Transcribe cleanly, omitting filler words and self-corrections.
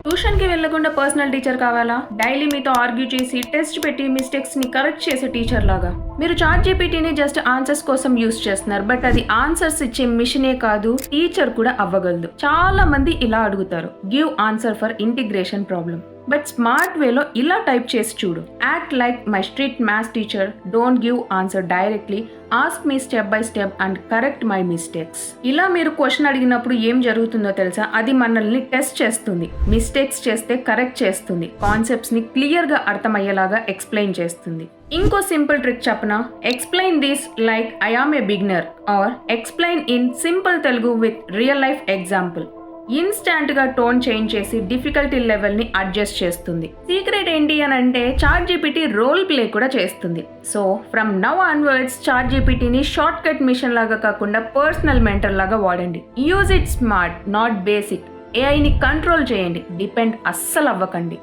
ట్యూషన్కి వెళ్లకుండా personal teacher కావాలా? డైలీ మీతో ఆర్గ్యూ చేసి టెస్ట్ పెట్టి మిస్టేక్స్ ని కరెక్ట్ చేసే టీచర్ లాగా? మీరు చాట్ జీపీటీని జస్ట్ ఆన్సర్స్ కోసం యూస్ చేస్తున్నారు, బట్ అది ఆన్సర్స్ ఇచ్చే మిషనే కాదు, టీచర్ కూడా అవ్వగలదు. చాలా మంది ఇలా అడుగుతారు, give answer for integration problem. But smart వేలో ఇలా టైప్ చేసి చూడు, act like my strict maths teacher, don't give answer directly, ask me step by step and correct my mistakes. ఇలా మీరు క్వశ్చన్ అడిగినప్పుడు ఏం జరుగుతుందో తెలుసా? అది మనల్ని టెస్ట్ చేస్తుంది, మిస్టేక్స్ చేస్తే కరెక్ట్ చేస్తుంది, కాన్సెప్ట్స్ ని క్లియర్ గా అర్థమయ్యేలాగా ఎక్స్ప్లెయిన్ చేస్తుంది. ఇంకో సింపుల్ ట్రిక్ చెప్పనా? Explain this like I am a beginner or explain in simple Telugu with real life example. Instant గా టోన్ చేంజ్ చేసి డిఫికల్టీ లెవెల్ ని అడ్జస్ట్ చేస్తుంది. సీక్రెట్ ఏంటి అని అంటే చాట్ జీపీటీ రోల్ ప్లే కూడా చేస్తుంది. So from now onwards chat జీపీటీని షార్ట్ కట్ మిషన్ లాగా కాకుండా పర్సనల్ మెంటర్ లాగా వాడండి. Use it smart, not basic. ఏఐని కంట్రోల్ చేయండి, డిపెండ్ అస్సలు అవ్వకండి.